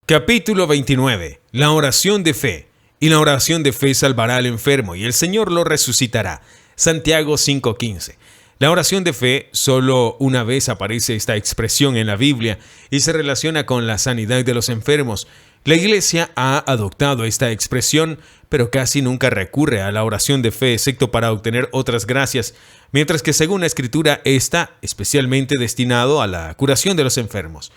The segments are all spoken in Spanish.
Capítulo 29. La oración de fe. Y la oración de fe salvará al enfermo, y el Señor lo resucitará. Santiago 5:15. La oración de fe, solo una vez aparece esta expresión en la Biblia y se relaciona con la sanidad de los enfermos. La Iglesia ha adoptado esta expresión, pero casi nunca recurre a la oración de fe, excepto para obtener otras gracias, mientras que según la Escritura está especialmente destinado a la curación de los enfermos.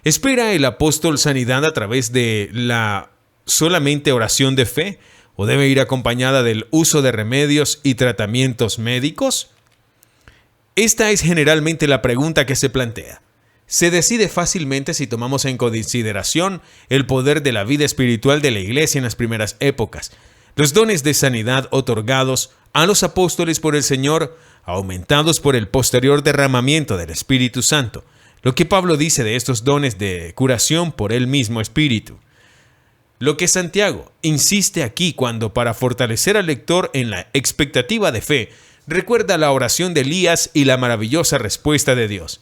¿Espera el apóstol sanidad a través de la solamente oración de fe? ¿O debe ir acompañada del uso de remedios y tratamientos médicos? Esta es generalmente la pregunta que se plantea. Se decide fácilmente si tomamos en consideración el poder de la vida espiritual de la Iglesia en las primeras épocas. Los dones de sanidad otorgados a los apóstoles por el Señor, aumentados por el posterior derramamiento del Espíritu Santo. Lo que Pablo dice de estos dones de curación por el mismo Espíritu. Lo que Santiago insiste aquí cuando, para fortalecer al lector en la expectativa de fe, recuerda la oración de Elías y la maravillosa respuesta de Dios.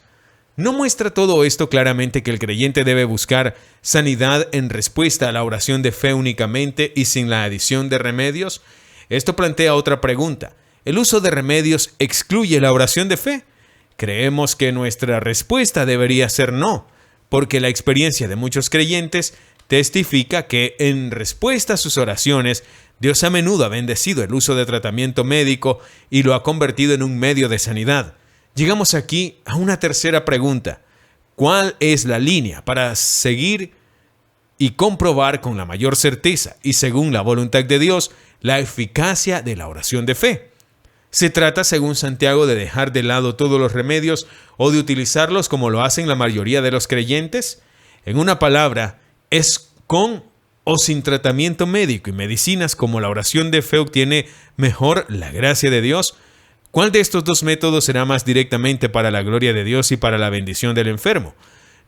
¿No muestra todo esto claramente que el creyente debe buscar sanidad en respuesta a la oración de fe únicamente y sin la adición de remedios? Esto plantea otra pregunta. ¿El uso de remedios excluye la oración de fe? Creemos que nuestra respuesta debería ser no, porque la experiencia de muchos creyentes testifica que en respuesta a sus oraciones, Dios a menudo ha bendecido el uso de tratamiento médico y lo ha convertido en un medio de sanidad. Llegamos aquí a una tercera pregunta. ¿Cuál es la línea para seguir y comprobar con la mayor certeza y según la voluntad de Dios la eficacia de la oración de fe? ¿Se trata, según Santiago, de dejar de lado todos los remedios o de utilizarlos como lo hacen la mayoría de los creyentes? En una palabra, ¿es con o sin tratamiento médico y medicinas como la oración de fe obtiene mejor la gracia de Dios? ¿Cuál de estos dos métodos será más directamente para la gloria de Dios y para la bendición del enfermo?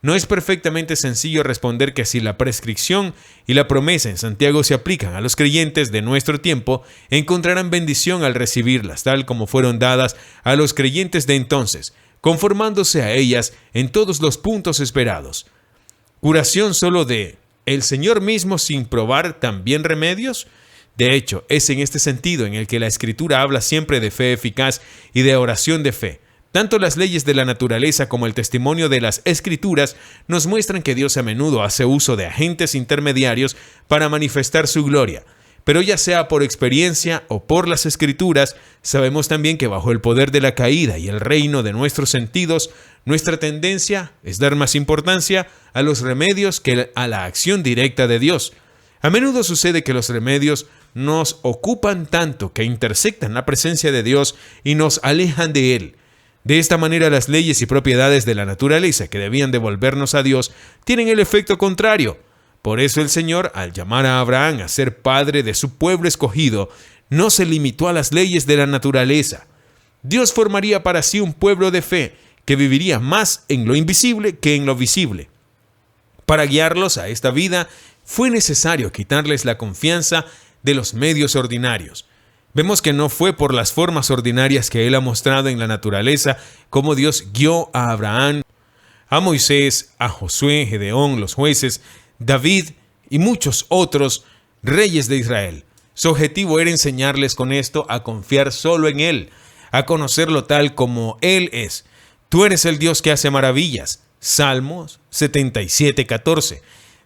No es perfectamente sencillo responder que si la prescripción y la promesa en Santiago se aplican a los creyentes de nuestro tiempo, encontrarán bendición al recibirlas, tal como fueron dadas a los creyentes de entonces, conformándose a ellas en todos los puntos esperados. ¿Curación solo de el Señor mismo sin probar también remedios? De hecho, es en este sentido en el que la Escritura habla siempre de fe eficaz y de oración de fe. Tanto las leyes de la naturaleza como el testimonio de las Escrituras nos muestran que Dios a menudo hace uso de agentes intermediarios para manifestar su gloria. Pero ya sea por experiencia o por las Escrituras, sabemos también que bajo el poder de la caída y el reino de nuestros sentidos, nuestra tendencia es dar más importancia a los remedios que a la acción directa de Dios. A menudo sucede que los remedios nos ocupan tanto que intersectan la presencia de Dios y nos alejan de Él. De esta manera, las leyes y propiedades de la naturaleza que debían devolvernos a Dios tienen el efecto contrario. Por eso el Señor, al llamar a Abraham a ser padre de su pueblo escogido, no se limitó a las leyes de la naturaleza. Dios formaría para sí un pueblo de fe que viviría más en lo invisible que en lo visible. Para guiarlos a esta vida, fue necesario quitarles la confianza de los medios ordinarios. Vemos que no fue por las formas ordinarias que Él ha mostrado en la naturaleza como Dios guió a Abraham, a Moisés, a Josué, Gedeón, los jueces, David y muchos otros reyes de Israel. Su objetivo era enseñarles con esto a confiar solo en Él, a conocerlo tal como Él es. Tú eres el Dios que hace maravillas. Salmos 77:14.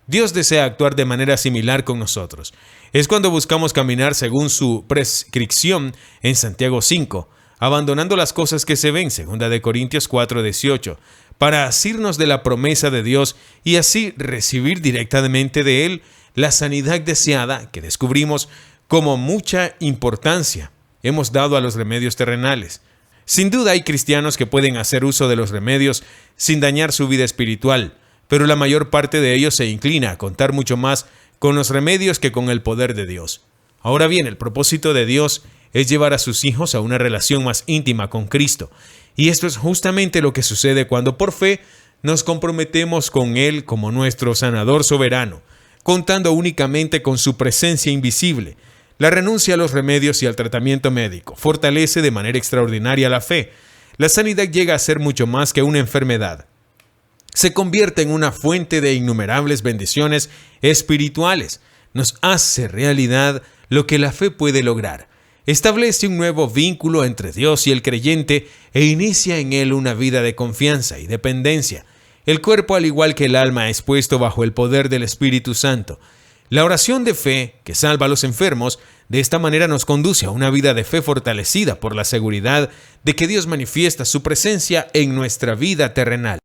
Dios desea actuar de manera similar con nosotros. Es cuando buscamos caminar según su prescripción en Santiago 5, abandonando las cosas que se ven, 2 Corintios 4:18, para asirnos de la promesa de Dios y así recibir directamente de Él la sanidad deseada que descubrimos como mucha importancia hemos dado a los remedios terrenales. Sin duda hay cristianos que pueden hacer uso de los remedios sin dañar su vida espiritual, pero la mayor parte de ellos se inclina a contar mucho más con los remedios que con el poder de Dios. Ahora bien, el propósito de Dios es llevar a sus hijos a una relación más íntima con Cristo. Y esto es justamente lo que sucede cuando por fe nos comprometemos con Él como nuestro sanador soberano, contando únicamente con su presencia invisible. La renuncia a los remedios y al tratamiento médico fortalece de manera extraordinaria la fe. La sanidad llega a ser mucho más que una enfermedad. se convierte en una fuente de innumerables bendiciones espirituales. Nos hace realidad lo que la fe puede lograr. Establece un nuevo vínculo entre Dios y el creyente e inicia en él una vida de confianza y dependencia. El cuerpo, al igual que el alma, es puesto bajo el poder del Espíritu Santo. La oración de fe, que salva a los enfermos, de esta manera nos conduce a una vida de fe fortalecida por la seguridad de que Dios manifiesta su presencia en nuestra vida terrenal.